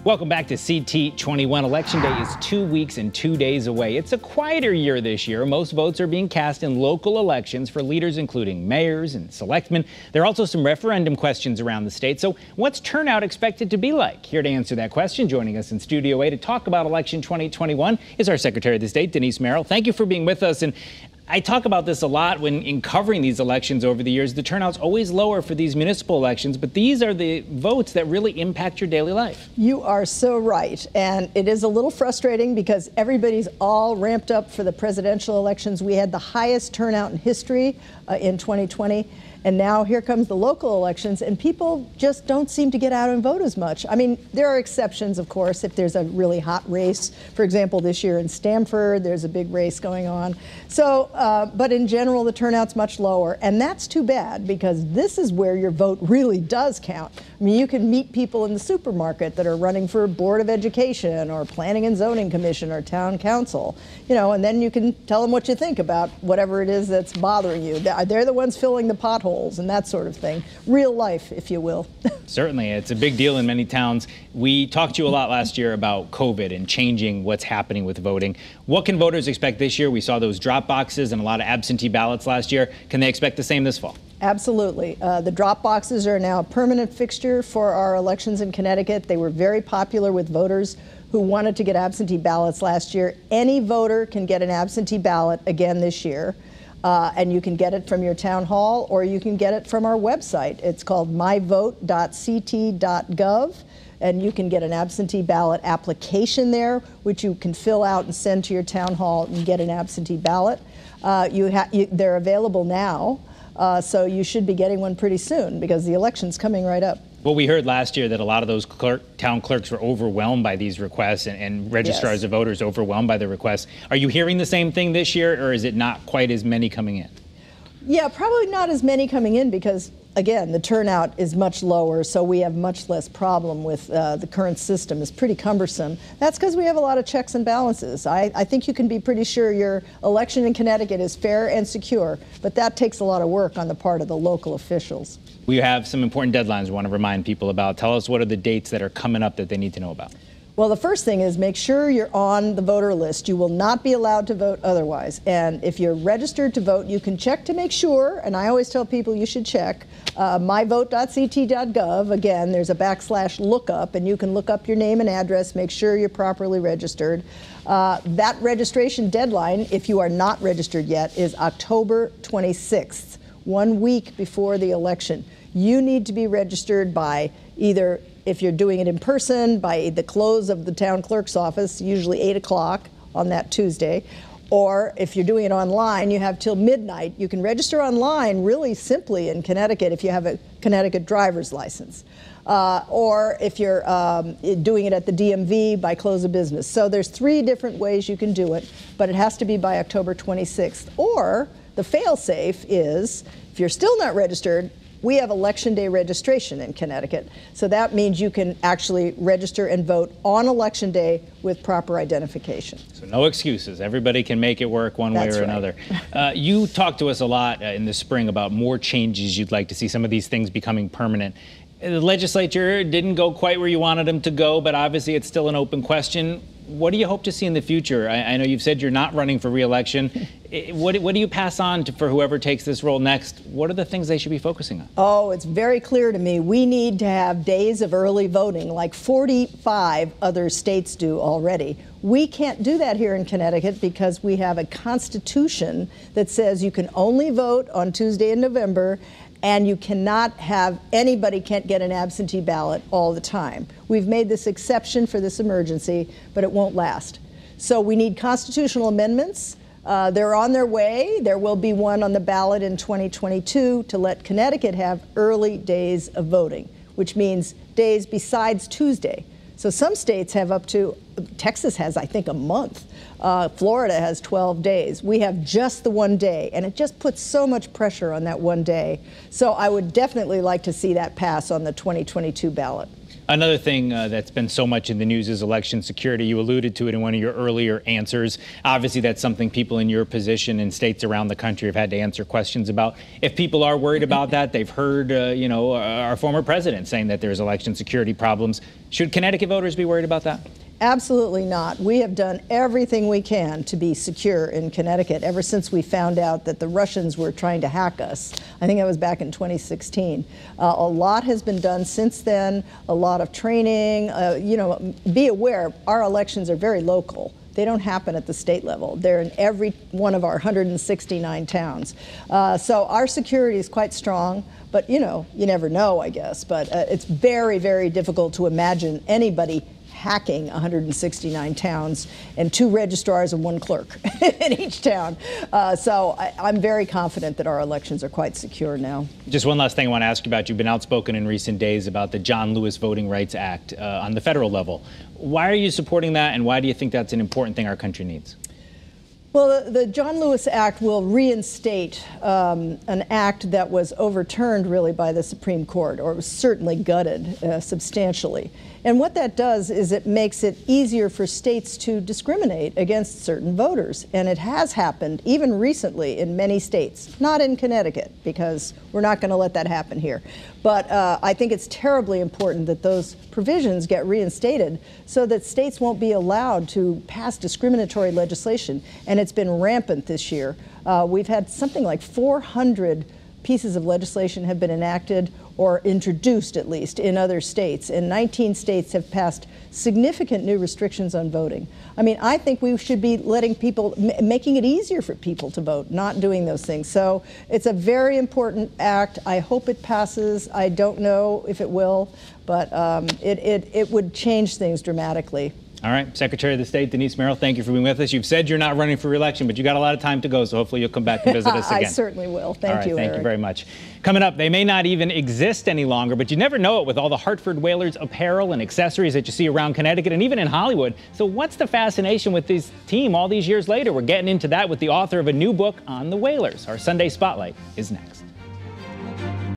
Welcome back to CT21. Election Day is 2 weeks and 2 days away. It's a quieter year this year. Most votes are being cast in local elections for leaders including mayors and selectmen. There are also some referendum questions around the state. So what's turnout expected to be like? Here to answer that question, joining us in Studio A to talk about election 2021 is our Secretary of the State, Denise Merrill. Thank you for being with us. And I talk about this a lot when in covering these elections over the years. The turnout's always lower for these municipal elections, but these are the votes that really impact your daily life. You are so right. And it is a little frustrating because everybody's all ramped up for the presidential elections. We had the highest turnout in history in 2020. And now here comes the local elections, and people just don't seem to get out and vote as much. I mean, there are exceptions, of course, if there's a really hot race. For example, this year in Stamford, there's a big race going on. So, but in general, the turnout's much lower. And that's too bad, because this is where your vote really does count. I mean, you can meet people in the supermarket that are running for Board of Education or Planning and Zoning Commission or Town Council, you know, and then you can tell them what you think about whatever it is that's bothering you. They're the ones filling the potholes and that sort of thing. Real life, if you will. Certainly. It's a big deal in many towns. We talked to you a lot last year about COVID and changing what's happening with voting. What can voters expect this year? We saw those drop boxes and a lot of absentee ballots last year. Can they expect the same this fall? Absolutely. The drop boxes are now a permanent fixture for our elections in Connecticut. They were very popular with voters who wanted to get absentee ballots last year. Any voter can get an absentee ballot again this year. And you can get it from your town hall, or you can get it from our website. It's called myvote.ct.gov, and you can get an absentee ballot application there, which you can fill out and send to your town hall and get an absentee ballot. They're available now, so you should be getting one pretty soon because the election's coming right up. Well, we heard last year that a lot of those town clerks were overwhelmed by these requests and registrars of voters overwhelmed by the requests. Are you hearing the same thing this year, or is it not quite as many coming in? Yeah, probably not as many coming in because, again, the turnout is much lower, so we have much less problem with the current system. It's pretty cumbersome. That's because we have a lot of checks and balances. I think you can be pretty sure your election in Connecticut is fair and secure, but that takes a lot of work on the part of the local officials. We have some important deadlines we want to remind people about. Tell us, what are the dates that are coming up that they need to know about? Well, the first thing is make sure you're on the voter list. You will not be allowed to vote otherwise. And if you're registered to vote, you can check to make sure, and I always tell people you should check, myvote.ct.gov. Again, there's a /lookup, and you can look up your name and address, make sure you're properly registered. That registration deadline, if you are not registered yet, is October 26th, 1 week before the election. You need to be registered by either, if you're doing it in person, by the close of the town clerk's office, usually 8 o'clock on that Tuesday, or if you're doing it online, you have till midnight. You can register online really simply in Connecticut if you have a Connecticut driver's license, or if you're doing it at the DMV by close of business. So there's 3 different ways you can do it, but it has to be by October 26th. Or the fail-safe is, if you're still not registered, we have Election Day registration in Connecticut. So that means you can actually register and vote on Election Day with proper identification. So no excuses. Everybody can make it work one way or another. You talked to us a lot in the spring about more changes you'd like to see, some of these things becoming permanent. The legislature didn't go quite where you wanted them to go, but obviously it's still an open question. What do you hope to see in the future? I know you've said you're not running for re-election. What do you pass on for whoever takes this role next? What are the things they should be focusing on? Oh, it's very clear to me. We need to have days of early voting like 45 other states do already. We can't do that here in Connecticut because we have a constitution that says you can only vote on Tuesday in November, and you cannot have, anybody can't get an absentee ballot all the time. We've made this exception for this emergency, but it won't last. So we need constitutional amendments. They're on their way. There will be one on the ballot in 2022 to let Connecticut have early days of voting, which means days besides Tuesday. So some states have up to, Texas has, I think, a month. Florida has 12 days. We have just the 1 day, and it just puts so much pressure on that 1 day. So I would definitely like to see that pass on the 2022 ballot. Another thing that's been so much in the news is election security. You alluded to it in one of your earlier answers. Obviously, that's something people in your position in states around the country have had to answer questions about. If people are worried about that, they've heard, our former president saying that there's election security problems. Should Connecticut voters be worried about that? Absolutely not. We have done everything we can to be secure in Connecticut ever since we found out that the Russians were trying to hack us. I think that was back in 2016. A lot has been done since then, a lot of training. Be aware, our elections are very local. They don't happen at the state level. They're in every one of our 169 towns. So our security is quite strong, but you never know, I guess. But it's very, very difficult to imagine anybody hacking 169 towns and 2 registrars and 1 clerk in each town. So I'm very confident that our elections are quite secure now. Just one last thing I want to ask you about. You've been outspoken in recent days about the John Lewis Voting Rights Act on the federal level. Why are you supporting that, and why do you think that's an important thing our country needs? Well, the John Lewis Act will reinstate an act that was overturned really by the Supreme Court, or was certainly gutted substantially. And what that does is it makes it easier for states to discriminate against certain voters. And it has happened even recently in many states, not in Connecticut, because we're not going to let that happen here. But I think it's terribly important that those provisions get reinstated so that states won't be allowed to pass discriminatory legislation. And it's been rampant this year. We've had something like 400 pieces of legislation have been enacted or introduced, at least, in other states. And 19 states have passed significant new restrictions on voting. I mean, I think we should be letting people, making it easier for people to vote, not doing those things. So it's a very important act. I hope it passes. I don't know if it will, but it would change things dramatically. All right, Secretary of the State Denise Merrill, thank you for being with us. You've said you're not running for re-election, but you got a lot of time to go, so hopefully you'll come back and visit us again. I certainly will. Thank you, Thank Eric. you very much. Coming up, they may not even exist any longer, but you never know it with all the Hartford Whalers apparel and accessories that you see around Connecticut and even in Hollywood. So what's the fascination with this team all these years later? We're getting into that with the author of a new book on the Whalers. Our Sunday Spotlight is next.